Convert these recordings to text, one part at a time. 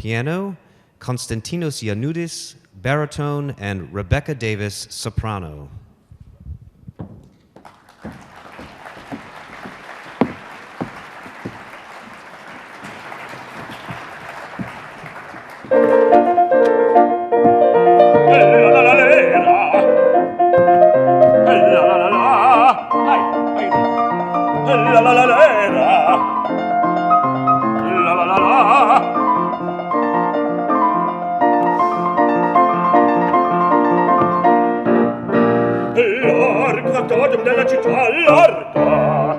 piano, Konstantinos Yannudis, baritone, and Rebecca Davis, soprano. Della città larga,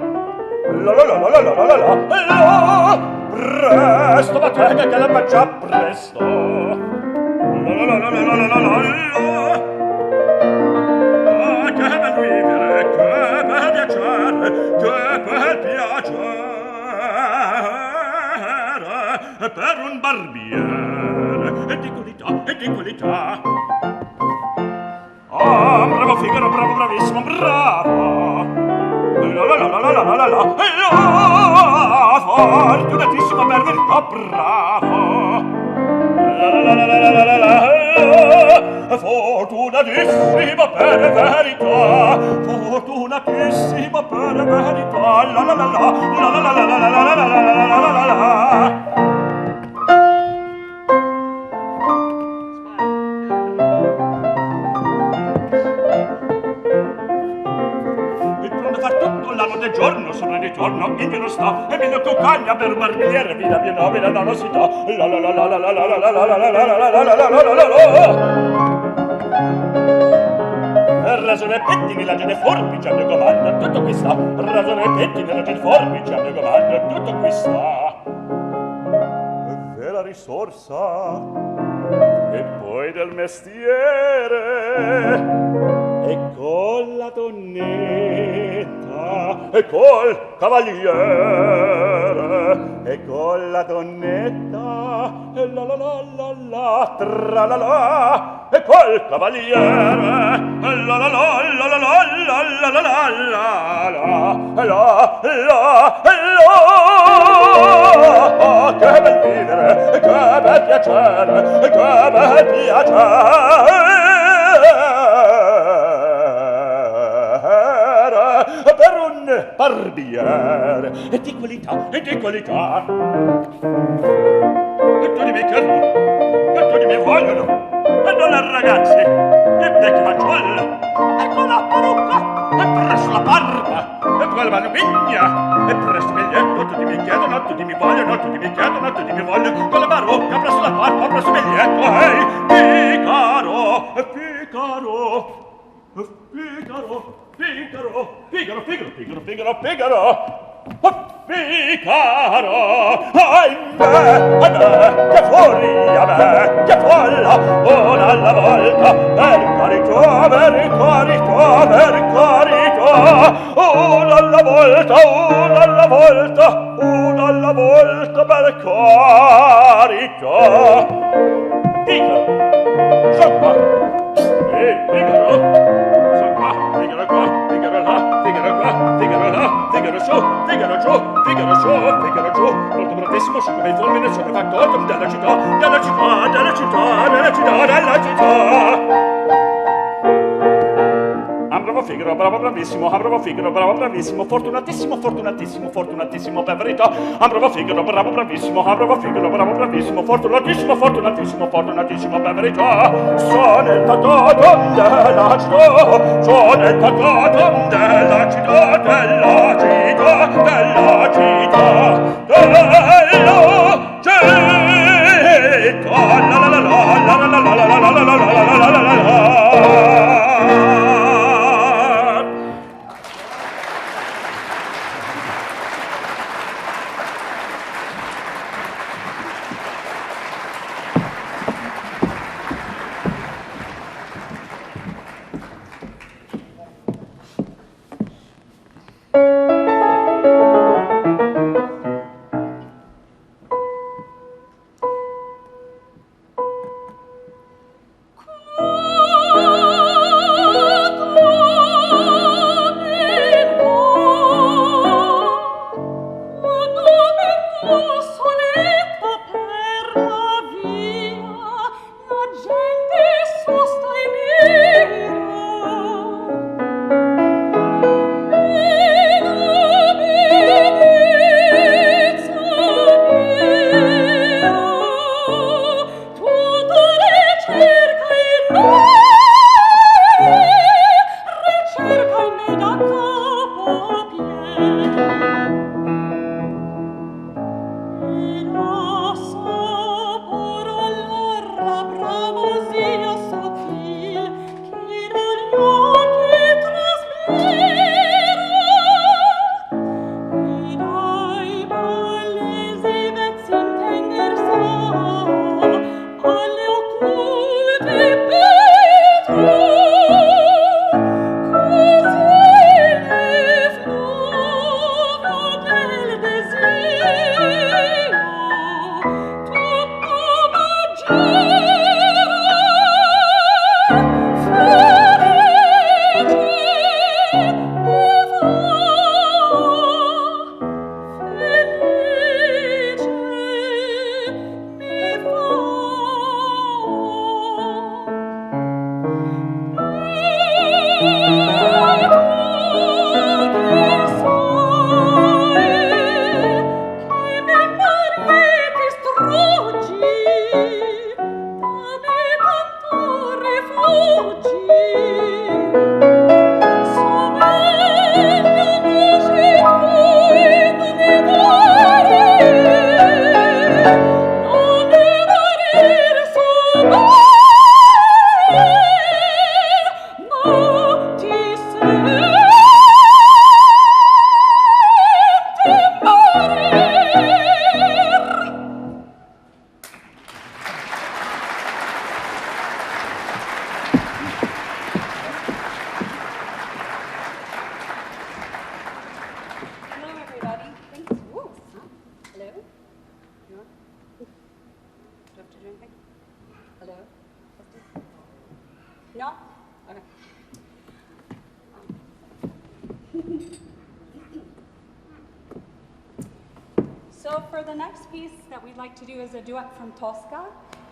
la, presto battete che la faccia presto, che bel vivere, che bel piacere, che bel piacere per un barbiere, e di qualità. Ah, bravo Figaro, bravo, bravissimo, bravo! Fortunatissimo per verità, bravo! Fortunatissimo per verità, fortunatissimo per verità, del giorno sopra di torno in non sta e viene cuccagna per barbiere via nobile non si dà ragione pettini la gente forbice mi comanda tutto qui sta ragione pettini la gente forbice mi comanda tutto qui sta vera risorsa e poi del mestiere e con la donnetta e col cavaliere e con la donnetta e la la la la la tra la la e col cavaliere e la la la la la la la la la la la la che bel vivere che bel piacere che bel piacere per un barbiere e di qualità e tu di me chiedono e tu di me vogliono e non è ragazzi e vecchi fanciulli e con la parrucca e presso la barba e poi la manubiglia e presso il biglietto tutti mi chiedono tutti mi vogliono tutti mi chiedono tutti mi vogliono con la parrucca presso la barba presso il biglietto ehi Figaro ahimè, che furia me, che folla, una alla volta, per carità, una alla volta, per carità. Figaro, son qua, Figaro, son qua, Figaro qua, Figaro là, Figaro qua, Figaro là, Figaro su, Figaro giù, Figaro su, Figaro giù, pronto prontissimo, su come i fulmini, sono fatto della città, della città, della città, della città, della città. Bravo Figaro, bravo bravissimo, bravo Figaro, bravo bravissimo, fortunatissimo, fortunatissimo, fortunatissimo per verità. Bravo Figaro, bravo bravissimo, bravo Figaro, bravo bravissimo, fortunatissimo, fortunatissimo, fortunatissimo per verità. Sono il pagato della città, sono il pagato della città, della città, della città, della città. La la la la la la la la la la la la la la. No? Okay. So for the next piece that we'd like to do is a duet from Tosca.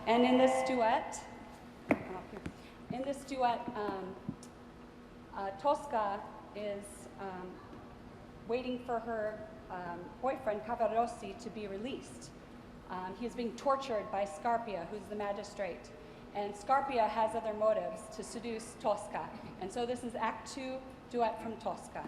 And in this duet, Tosca is waiting for her boyfriend Cavarossi to be released. He's being tortured by Scarpia, who's the magistrate. And Scarpia has other motives to seduce Tosca. And so this is Act 2, duet from Tosca.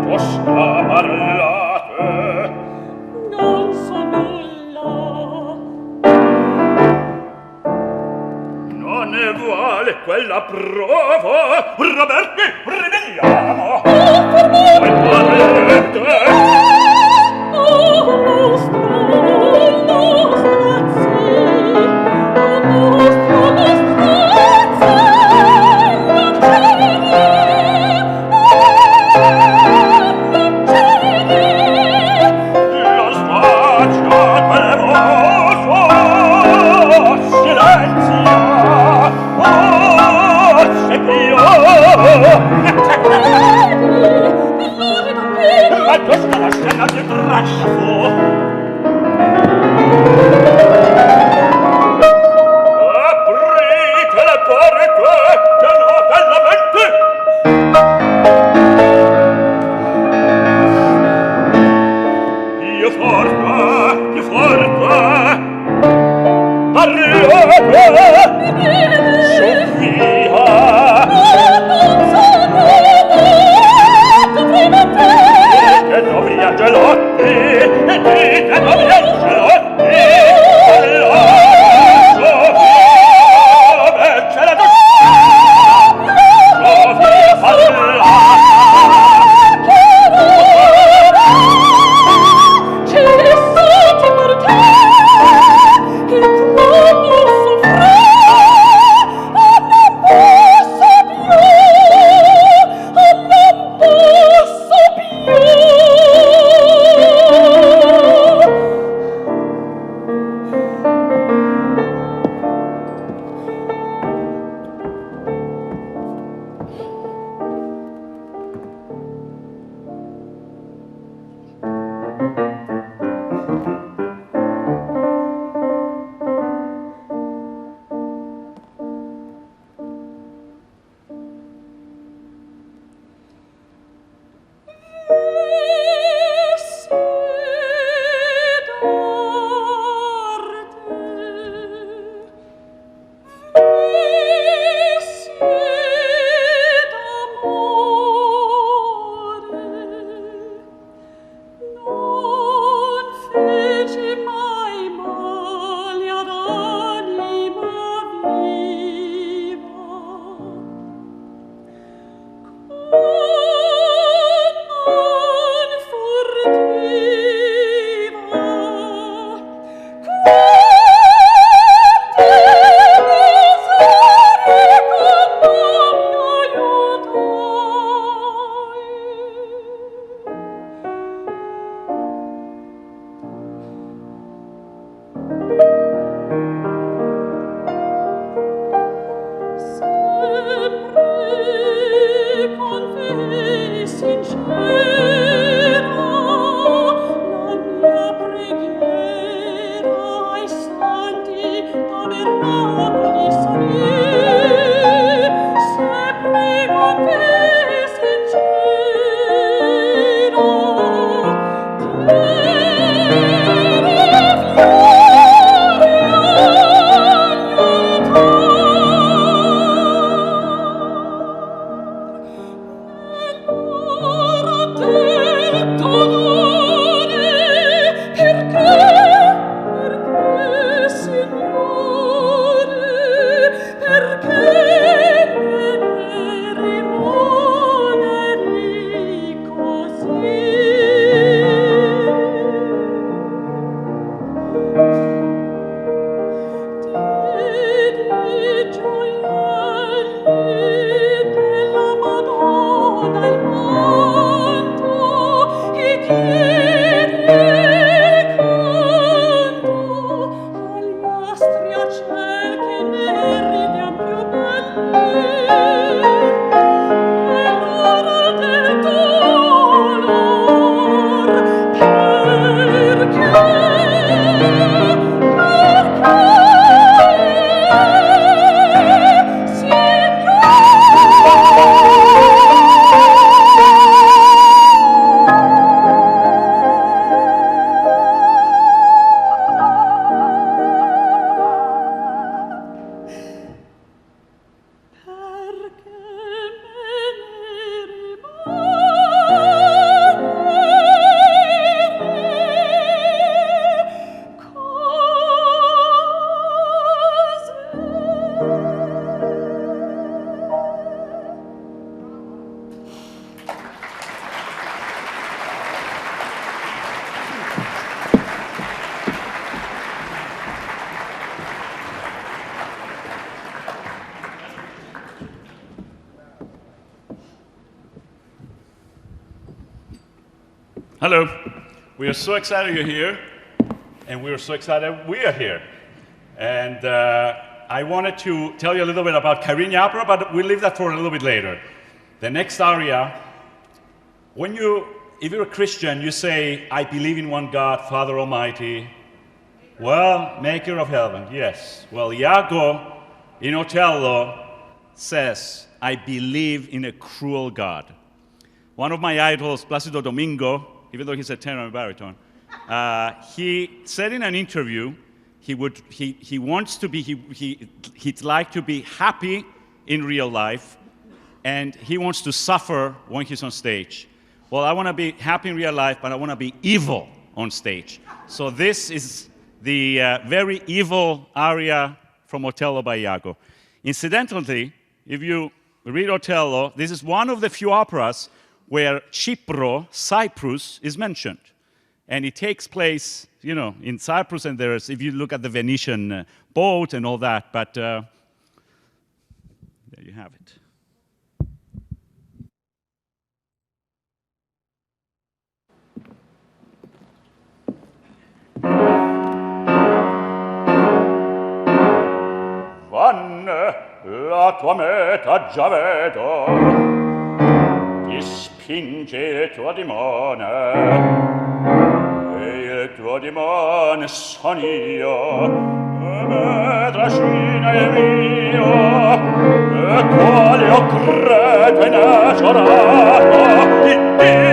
Tosca parlate. Non so nulla. Non ne vuole quella prova. Roberti, rivediamo. Poi parlete. Ma questa la scena di trascia fu. Aprite le porte, tenete la mente. Più forte, più forte. Arrivate, su via. E dove gelotti, Hello. We are so excited you're here, and we are so excited we are here. And I wanted to tell you a little bit about Kyrenia opera, but we'll leave that for a little bit later. The next aria, if you're a Christian, you say, I believe in one God, Father Almighty, well, maker of heaven, yes. Well, Iago in Otello says, I believe in a cruel God. One of my idols, Placido Domingo, even though he's a tenor and baritone, he said in an interview he'd like to be happy in real life, and he wants to suffer when he's on stage. Well, I want to be happy in real life, but I want to be evil on stage. So this is the very evil aria from Otello by Iago. Incidentally, if you read Otello, this is one of the few operas where Cypro, Cyprus, is mentioned. And it takes place, in Cyprus, and there's, if you look at the Venetian boat and all that, but there you have it. Vanne, la tua meta già vedo, ti spinge il tuo dimone, e il tuo dimone son io, e me trascina il mio, e quale ho credo innamorato di Dio.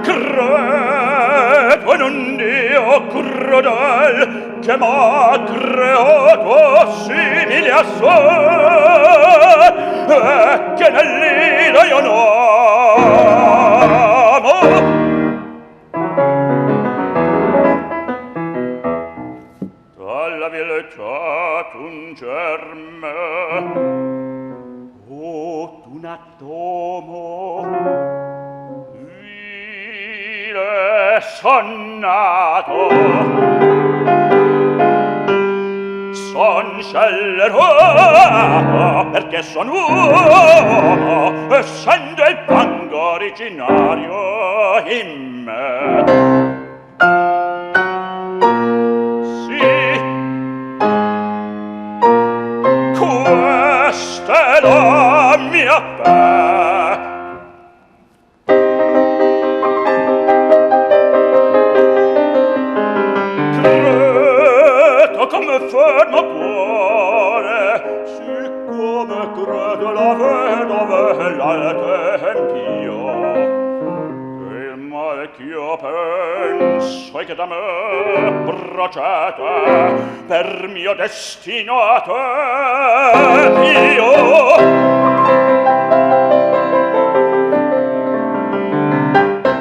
Credo in un Dio crudel che m'ha creato simile a sé e che nell'ira io non amo. Dalla viltà d'un germe o d'un atomo vile son nato, son scellerato perché son uomo, essendo il fango originario in me. Sì, questa è la mia fe. Credo come fermo cuore, siccome credo la vedova e l'altempio, che il male ch'io penso e che da me procede per mio destino a te io.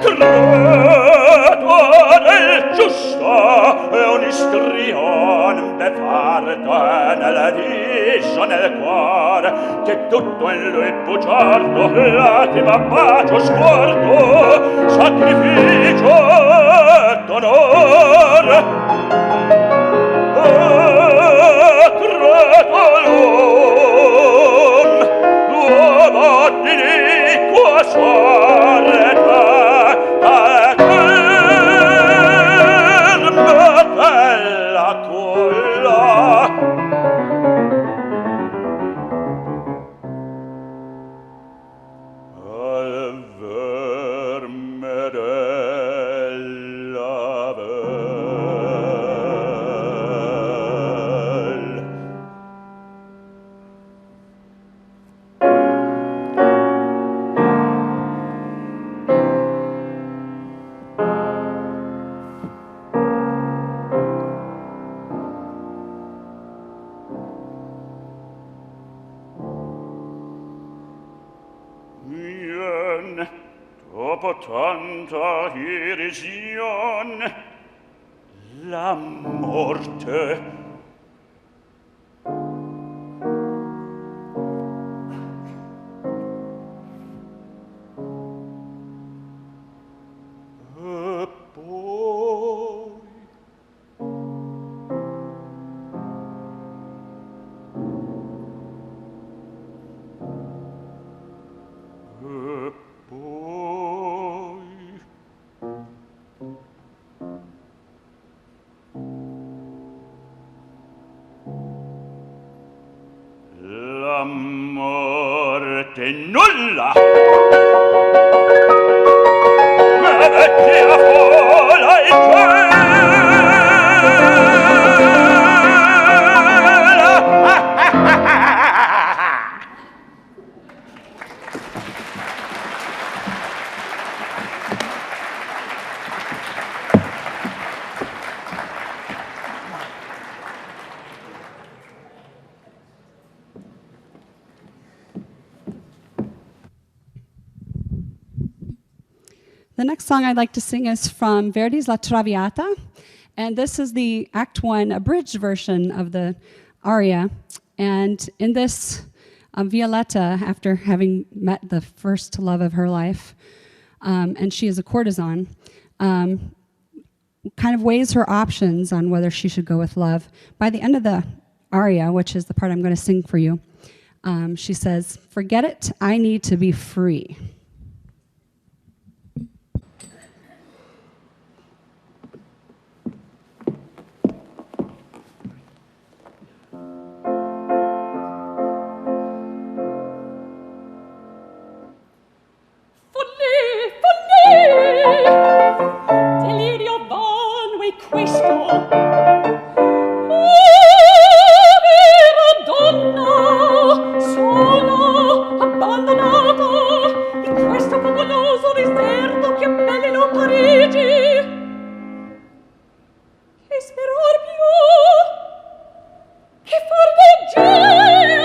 Credo nel giusto e un istrion befardo nella viso nel cuore che tutto in lui bugiardo latima bacio sguardo sacrificio ed onore credo l'uomo di iniqua sorte dopo tanta irrision, la morte e poi e nulla. Me metti a fola il The next song I'd like to sing is from Verdi's La Traviata, and this is the Act 1 abridged version of the aria. And in this, Violetta, after having met the first love of her life, and she is a courtesan, kind of weighs her options on whether she should go with love. By the end of the aria, which is the part I'm going to sing for you, she says, "Forget it, I need to be free." Delirio vano è questo. Povera donna, sola, abbandonata, in questo popoloso deserto che abbellino Parigi. Che sperar più, che far di gioia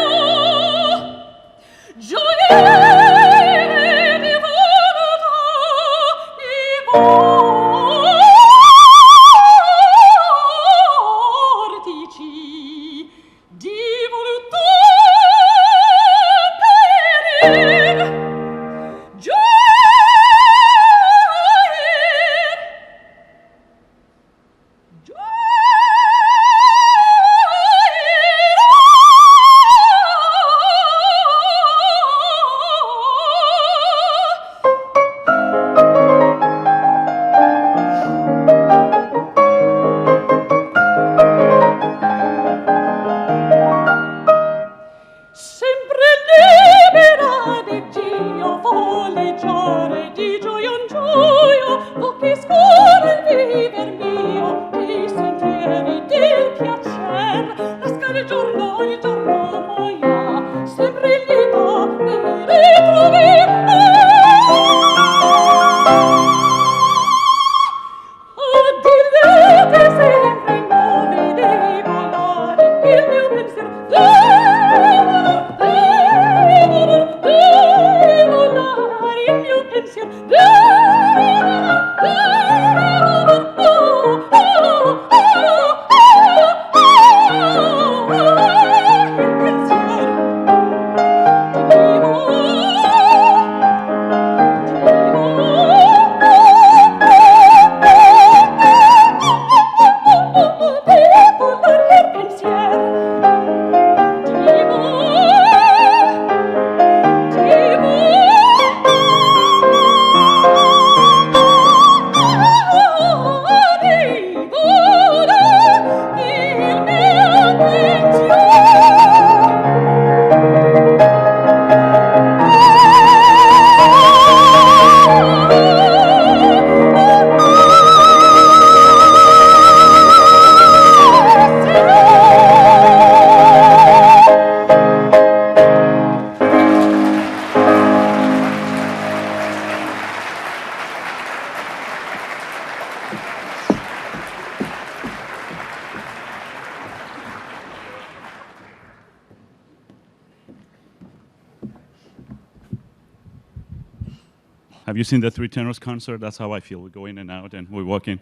Have you seen the Three Tenors concert? That's how I feel. We go in and out and we walk in.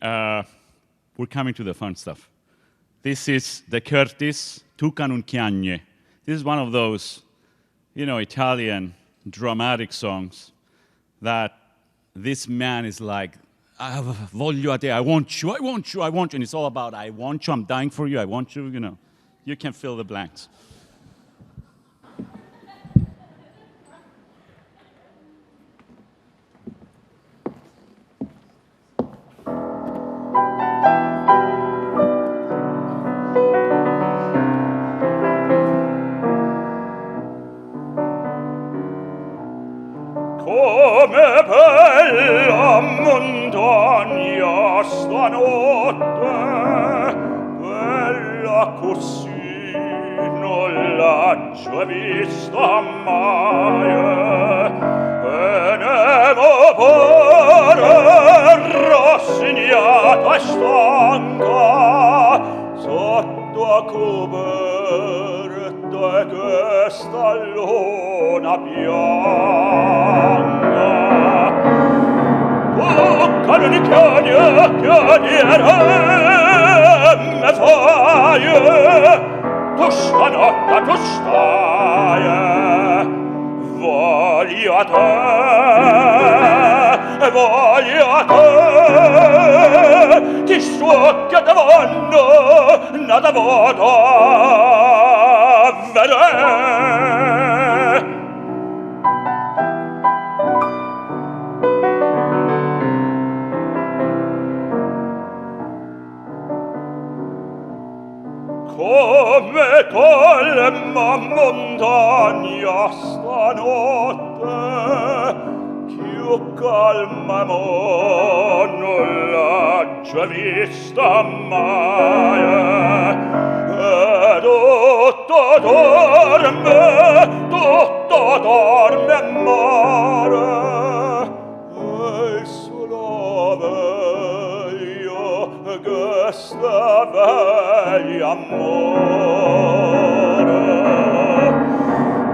We're coming to the fun stuff. This is the Curtis Tucan un Chiagne. This is one of those, Italian dramatic songs that this man is like, voglio a te, I want you, I want you, I want you. And it's all about, I want you, I'm dying for you, I want you, You can fill the blanks. già vista mai, e nemo pure rassegnata e stanca sotto a coperta e questa luna bianca. Toccano di chiariere me fai, tu stanotte tu stai, voglio te, ti succhia da vanno, nada vado a vedere. Come colma montagna stanotte, più calma non l'ha già vista mai, e tutto dorme a mare, e il solo veglio che sta veglia amore.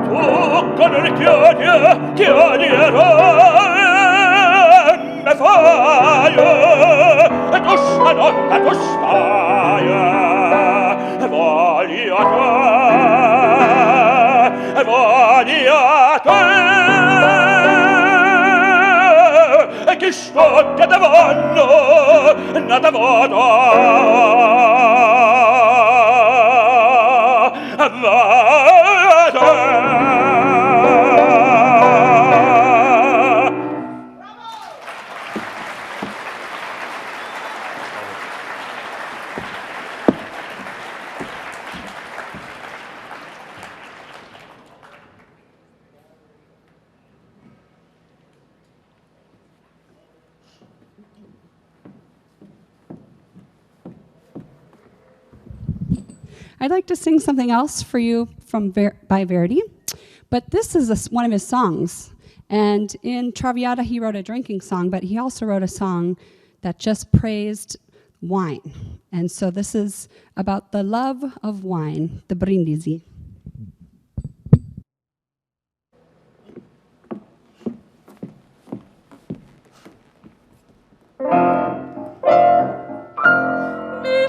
Toccano le chiariere me fai, e tu stanotte tu stai, voglio te, e chi stocca da vanno, nada vado a vedere. I'd like to sing something else for you by Verdi, but this is one of his songs. And in Traviata, he wrote a drinking song, but he also wrote a song that just praised wine. And so this is about the love of wine, the Brindisi. Di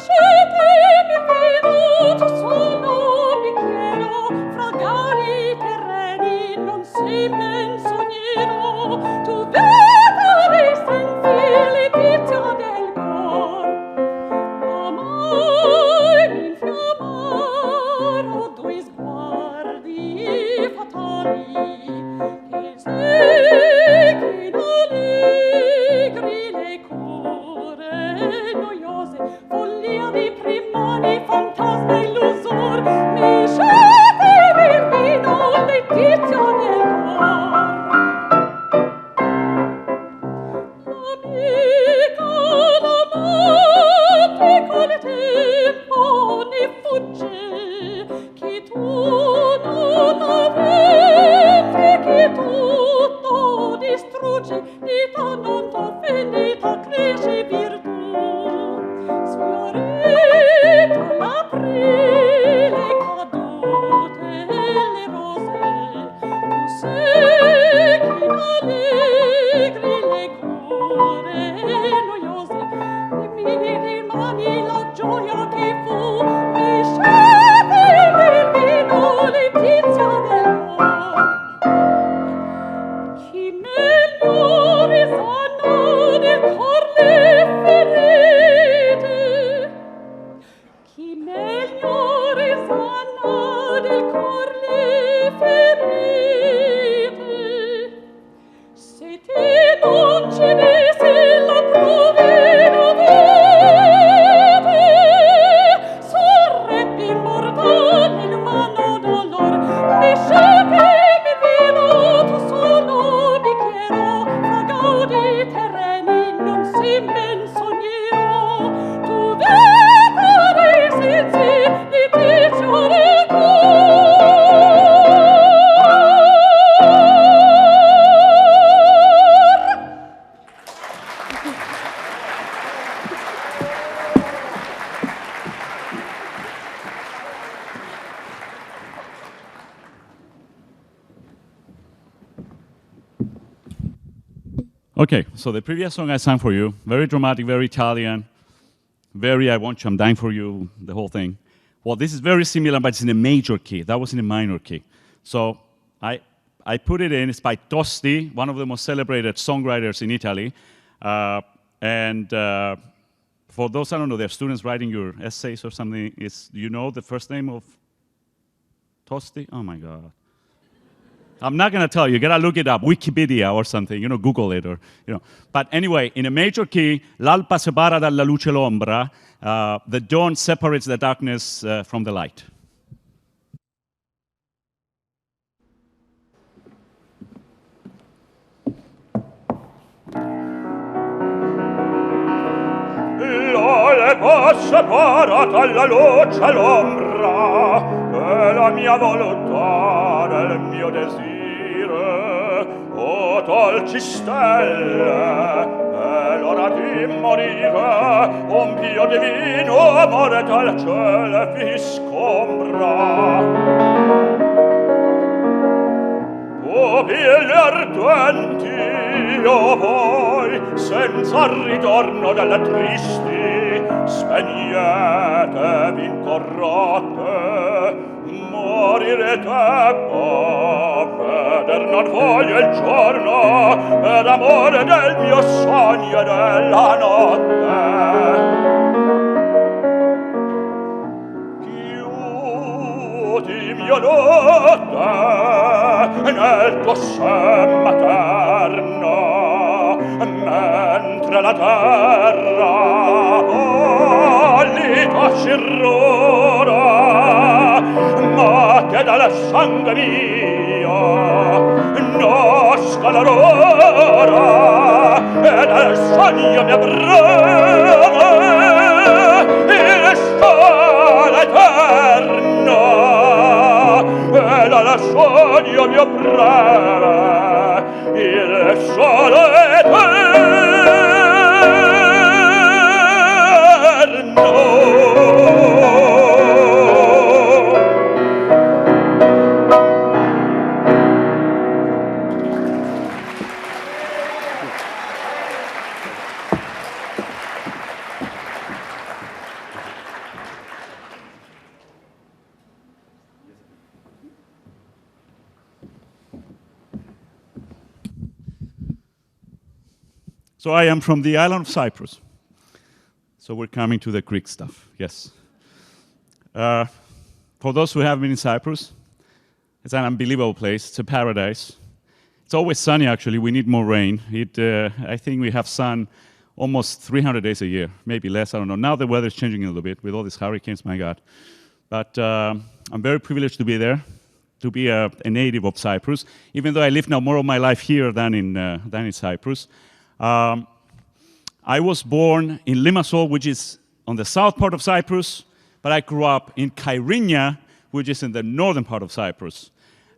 Okay, so the previous song I sang for you, very dramatic, very Italian, very I want you, I'm dying for you, the whole thing. Well, this is very similar, but it's in a major key. That was in a minor key. So I put it in. It's by Tosti, one of the most celebrated songwriters in Italy. For those, I don't know, they're students writing your essays or something. Do you know the first name of Tosti? Oh my God. I'm not going to tell you. You got to look it up, Wikipedia or something, Google it or, But anyway, in a major key, l'alba separa dalla luce l'ombra, the dawn separates the darkness from the light. L'alba separa dalla luce l'ombra, è la mia volontà, del mio desire, o dolci stelle, è l'ora di morire, un pio divino amore dal cielo vi scombra. Pupille ardenti, io voi, senza ritorno delle tristi, spegnetevi incorrotte, morirete ma veder non voglio il giorno, per amore del mio sogno e della notte. Chiudi mio notte nel tuo sen materno, mentre la terra pallida scirrora, ma che dal sangue mio nasca l'aurora e dal sogno mi abbrama il sole eterno e dal sogno mio breve il sole eterno. So I am from the island of Cyprus. So we're coming to the Greek stuff, yes. For those who have been in Cyprus, it's an unbelievable place. It's a paradise. It's always sunny, actually. We need more rain. I think we have sun almost 300 days a year, maybe less, I don't know. Now the weather's changing a little bit with all these hurricanes, my God. But I'm very privileged to be there, to be a native of Cyprus, even though I live now more of my life here than in Cyprus. I was born in Limassol, which is on the south part of Cyprus, but I grew up in Kyrenia, which is in the northern part of Cyprus.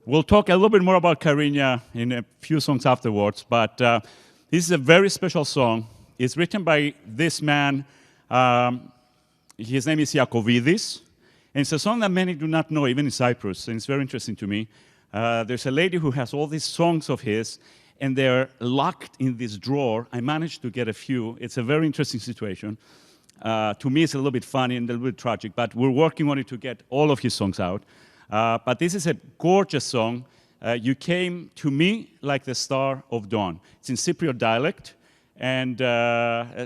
We'll talk a little bit more about Kyrenia in a few songs afterwards, but this is a very special song. It's written by this man. His name is Iacovidis, and it's a song that many do not know, even in Cyprus, and it's very interesting to me. There's a lady who has all these songs of his, and they're locked in this drawer. I managed to get a few. It's a very interesting situation. To me, it's a little bit funny and a little bit tragic, but we're working on it to get all of his songs out. But this is a gorgeous song. You came to me like the star of dawn. It's in Cypriot dialect, and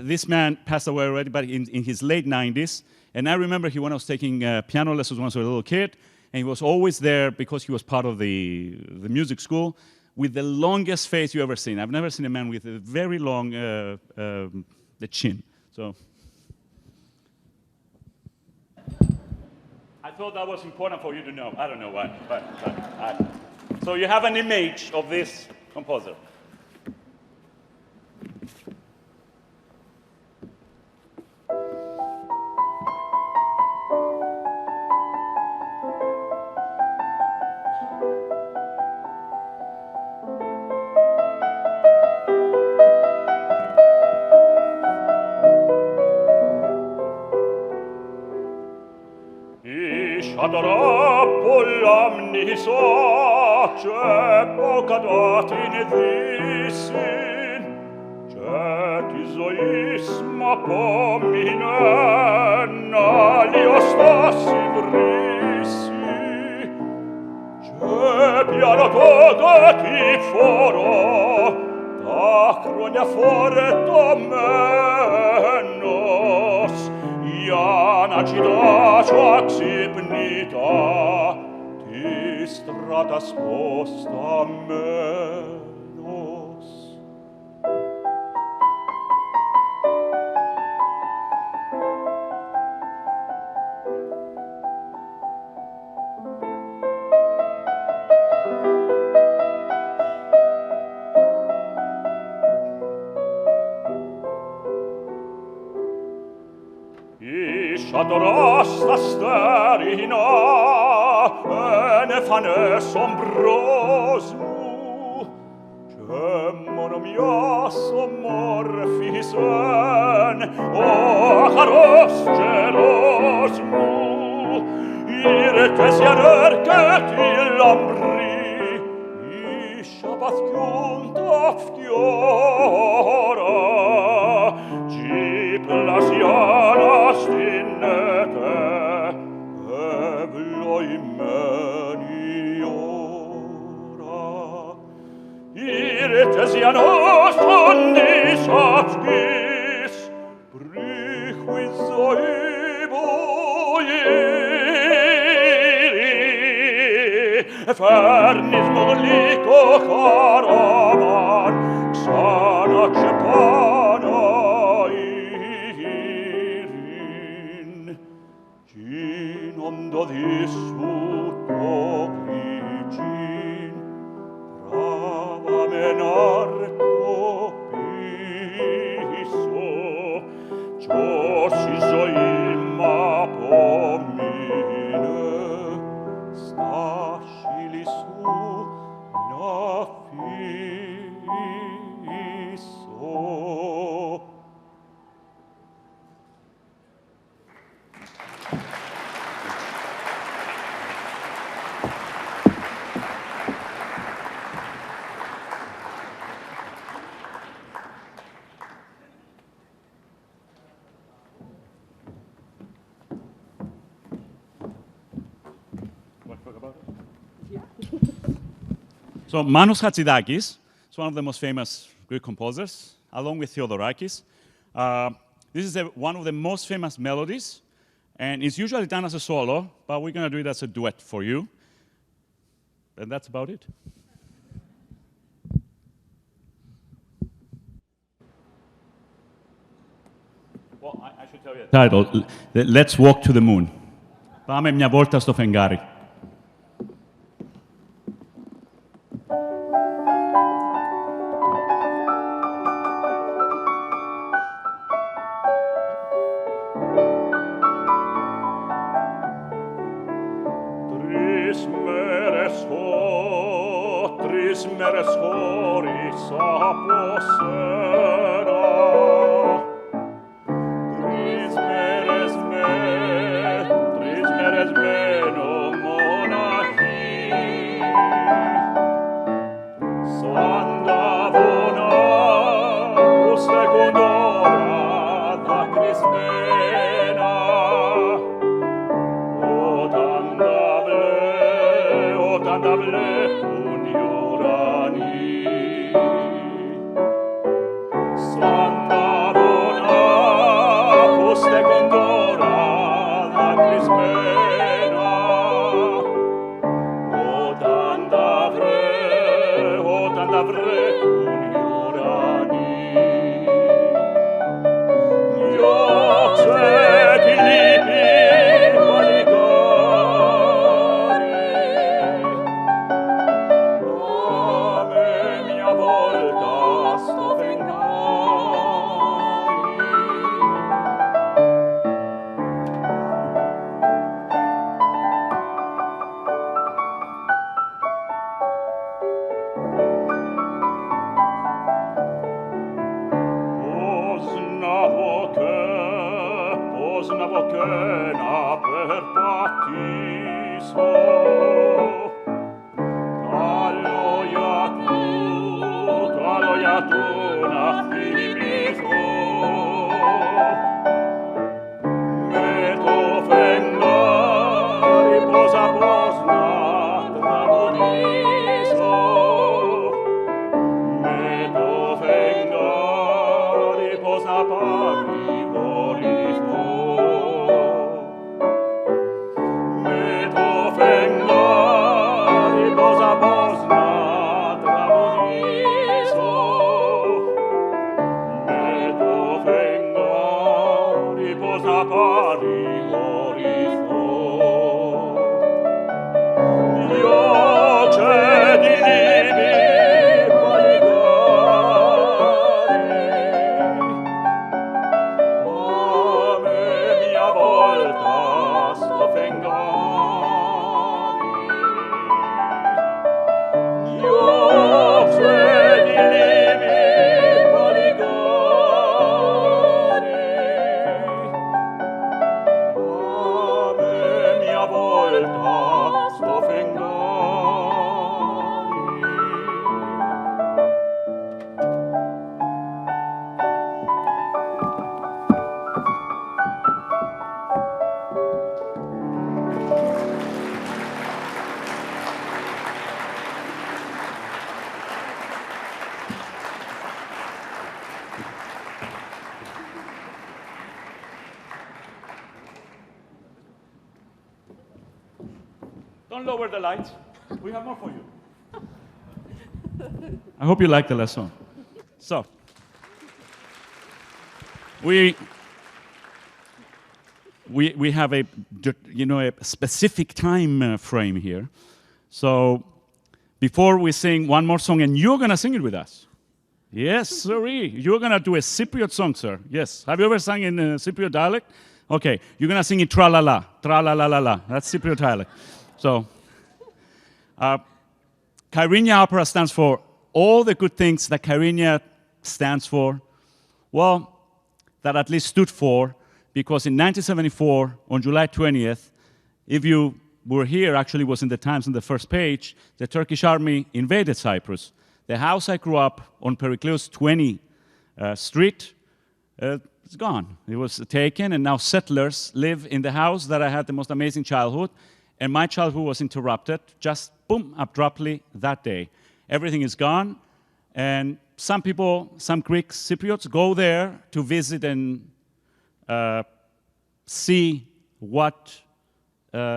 this man passed away already, but in his late 90s. And I remember when I was taking piano lessons when I was a little kid, and he was always there because he was part of the music school, with the longest face you ever seen. I've never seen a man with a very long the chin. So I thought that was important for you to know. I don't know why, but so you have an image of this composer. Sace poca datin visin, απόμεινε αλλιωστάσιν βρύση και πιάνω τότε τη φορώ τα χρόνια φορετωμένος για να κοιτάσω αξυπνήτα τη στράτας ποσταμένος. Τώρα στα στέρινα ενεφανές ο μπρος μου και μόνο μιας ομόρφης ο αχαρός καιρός μου ήρθες για έρκετη λαμπρή ίσια παθιούν τα φτιόρα πλασιάνα στην έτε ευλοημένη ώρα. Ήρθες για νόσον της αυγής, πρίχου η ζωή μου γύρει. Φέρνεις μου γλυκό χαράμαν, ξανά και πάνω το δίσου το κλίτσιν τράβα με νάρτο πίσω κι όση ζωή μ' απομείνε στα χείλη σου να φύσω. So Manos Hatzidakis is one of the most famous Greek composers, along with Theodorakis. This is one of the most famous melodies, and it's usually done as a solo, but we're going to do it as a duet for you. And that's about it. Well, I should tell you the title, Let's Walk to the Moon. Πάμε μια βόλτα στο φεγγάρι. Τρεις μέρες χωρίς από σένα. Τρεις μέρες μένω μοναχή. Σαν τα βουνά που στέκουν τώρα δακρυσμένα. Όταν τα βλέπουν οι ουρανοί, σαν τα βουνά που στέκουν τώρα δακρυσμένα, όταν τα βλέπουν οι ουρανοί. Διώξε τη λύπη τα λόγια του να θυμηθώ. riposa parivori fu. Meto fenga riposa posna tramoniso. Meto fenga riposa parivori fu. Io c'è di libi paligari, a me mia volta sto fengari. Io c'è di libi paligari, a me mia volta sto fengari. Don't lower the lights. We have more for you. I hope you like the last song. So, we have a specific time frame here. So, before we sing one more song, and you're gonna sing it with us. Yes, sirree. You're gonna do a Cypriot song, sir. Yes. Have you ever sung in Cypriot dialect? Okay. You're gonna sing it tra-la-la, tra-la-la-la-la. That's Cypriot dialect. So, Kyrenia opera stands for all the good things that Kyrenia stands for. Well, that at least stood for, because in 1974, on July 20th, if you were here, actually was in the Times on the first page, the Turkish army invaded Cyprus. The house I grew up on Pericleus 20 Street, it's gone. It was taken, and now settlers live in the house that I had the most amazing childhood. And my childhood was interrupted, just boom, abruptly that day. Everything is gone, and some people, some Greek Cypriots, go there to visit and see what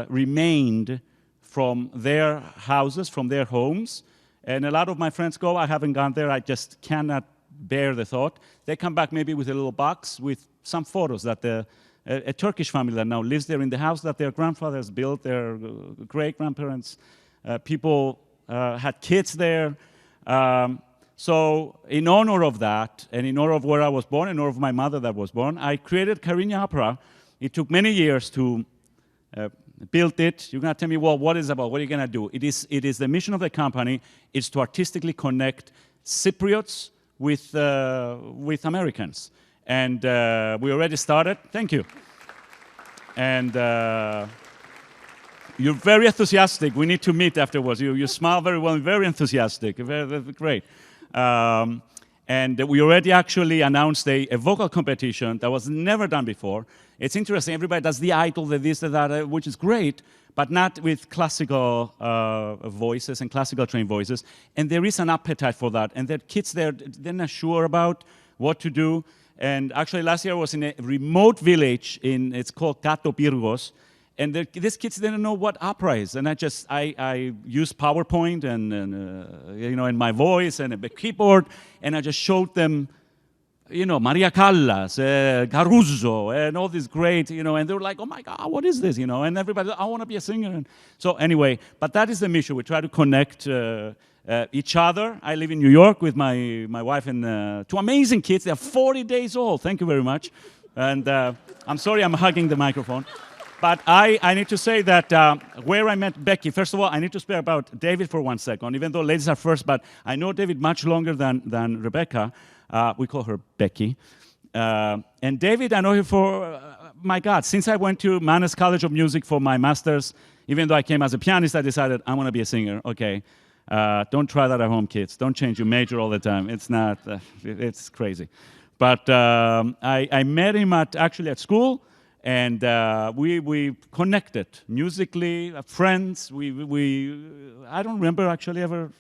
remained from their houses, from their homes. And a lot of my friends go. I haven't gone there. I just cannot bear the thought. They come back maybe with a little box with some photos that a Turkish family that now lives there in the house that their grandfathers built, their great-grandparents, people had kids there. So in honor of that, and in honor of where I was born, in honor of my mother that was born, I created Kyrenia Opera. It took many years to build it. You're going to tell me, well, what is it about? What are you going to do? It is the mission of the company is to artistically connect Cypriots with Americans. And we already started. Thank you. And you're very enthusiastic. We need to meet afterwards. You smile very well, very enthusiastic. Very great. And we already actually announced a vocal competition that was never done before. It's interesting. Everybody does the Idol, the this, the that, which is great, but not with classical voices and classical trained voices. And there is an appetite for that. And the kids there, they're not sure about what to do. And actually, last year I was in a remote village it's called Kato Pyrgos, and these kids didn't know what opera is. And I used PowerPoint and my voice and a keyboard, and I just showed them, Maria Callas, Caruso, and all these great, and they were like, oh my God, what is this, And everybody, I want to be a singer. And so anyway, but that is the mission. We try to connect each other. I live in New York with my wife and two amazing kids. They're 40 days old. Thank you very much. And I'm sorry I'm hugging the microphone. But I need to say that where I met Becky, first of all, I need to speak about David for 1 second, even though ladies are first, but I know David much longer than Rebecca. We call her Becky. And David, I know him for, my God, since I went to Mannes College of Music for my master's, even though I came as a pianist, I decided I want to be a singer. Okay. Don't try that at home, kids. Don't change your major all the time. It's not, it's crazy. But I met him actually at school, and we connected musically, friends. I don't remember actually ever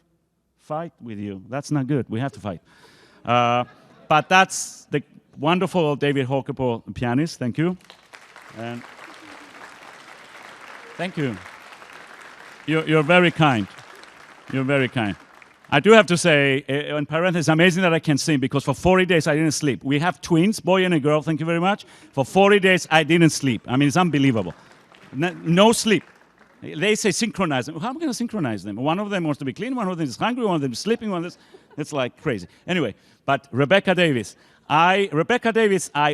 fight with you. That's not good. We have to fight. But that's wonderful David Hokepo, pianist. Thank you. And thank you. You're very kind. You're very kind. I do have to say, in parentheses, it's amazing that I can sing because for 40 days I didn't sleep. We have twins, boy and a girl, thank you very much. For 40 days I didn't sleep. I mean, it's unbelievable. No sleep. They say synchronize them. How am I going to synchronize them? One of them wants to be clean, one of them is hungry, one of them is sleeping, one of them it's like crazy. Anyway, but Rebecca Davis,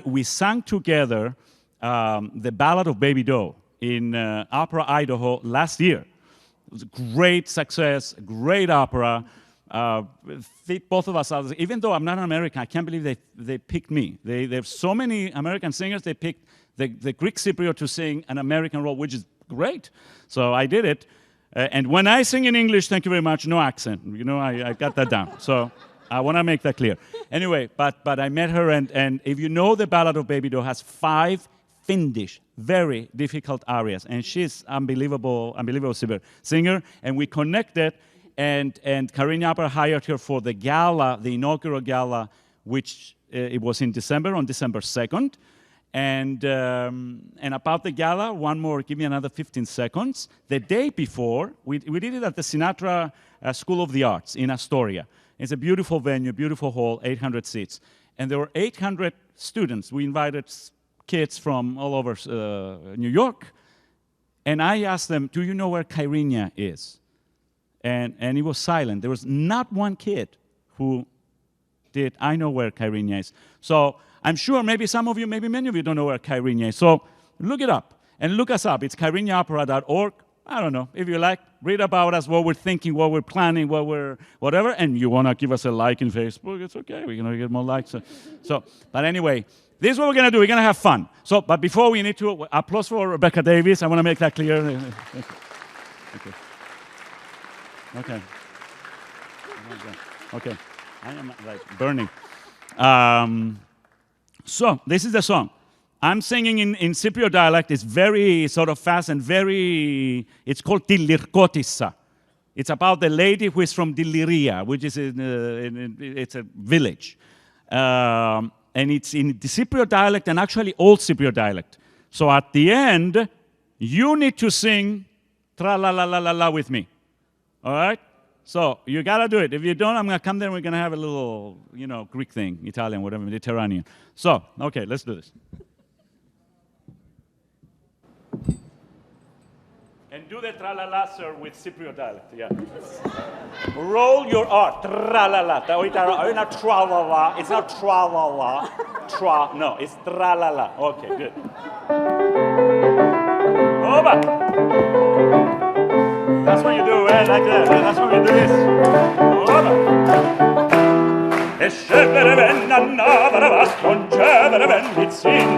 we sang together the Ballad of Baby Doe in Opera Idaho last year. It was a great success, great opera. Both of us, even though I'm not an American, I can't believe they picked me. There's so many American singers, they picked the Greek Cypriot to sing an American role, which is great. So I did it. And when I sing in English, thank you very much, no accent. You know, I got that down. So I want to make that clear. Anyway, but I met her, and if you know the Ballad of Baby Doe has 5 Finnish, very difficult arias, and she's unbelievable singer, and we connected, and Kyrenia Opera hired her for the gala, the inaugural gala, which it was in December, on December 2nd, and about the gala, one more, give me another 15 seconds. The day before, we did it at the Sinatra School of the Arts in Astoria. It's a beautiful venue, beautiful hall, 800 seats, and there were 800 students. We invited kids from all over New York, and I asked them, do you know where Kyrenia is? And he was silent. There was not one kid who did, I know where Kyrenia is. So I'm sure maybe some of you, maybe many of you don't know where Kyrenia is. So look it up, and look us up. It's kyreniaopera.org. I don't know, if you like, read about us, what we're thinking, what we're planning, what we're, whatever, and you want to give us a like in Facebook, it's okay, we're going to get more likes. But anyway, this is what we're going to do. We're going to have fun. So, but before we need to, applause for Rebecca Davis. I want to make that clear. Okay. Okay. I am like burning. So, this is the song. I'm singing in Cypriot dialect. It's very sort of fast and very, it's called Tilirkotissa. It's about the lady who is from Diliria, which is it's a village. And it's in the Cypriot dialect and actually Old Cypriot dialect. So at the end, you need to sing tra-la-la-la-la-la with me. All right? So you got to do it. If you don't, I'm going to come there and we're going to have a little, you know, Greek thing, Italian, whatever, Mediterranean. So, okay, let's do this. And do the tra-la-la, sir, with Cypriot dialect, yeah. Roll your R, tra-la-la. It's not tra-la-la, it's not tra-la-la. No, it's tra-la-la. Okay, good. Over. That's what you do, like that. That's what we do this. Over. E scevere venna navara vascongevere vendizzin.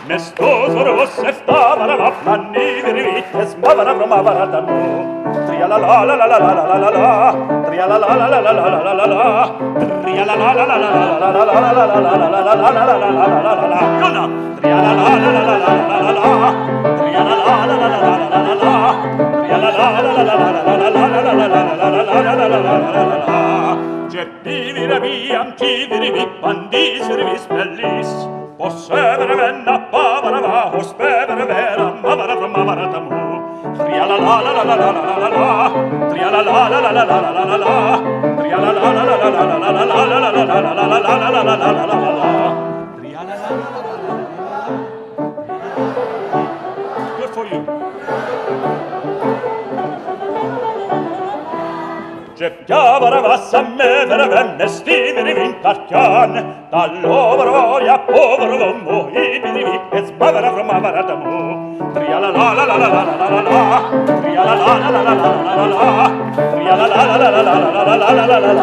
Mestoso rosse stavara va planni di rivittes mavara promavara da no. Tria la la la la la la la la la. Tria la la la la la la la la la. Tria la la la la la la la la la la la la la. You know. Tria la la la la la la la la. Tria la la la la la la la la. Tria la la la la la la la la. Gettivire viam tiviri vippandi servis bellis. Possevere venna pavara va, hospevere vera, mavara from mavara tamu. Tria la la la la la la la la la. Tria la la la la la la la la la. Tria la la la la la la la la la la la la la la la la la la. Tria la la la la la la. Good for you. Piavara vassa me vera venne stiveri vincarchian dall'overo a povero uomo i birivi e sbavara from avaratamu tria la la la la la la la la tria la la la la la la la la tria la la la la la la la la la la la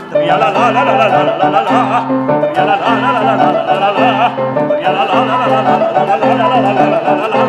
tria la la la la la la la la tria la la la la la la la tria la la la la la la la la la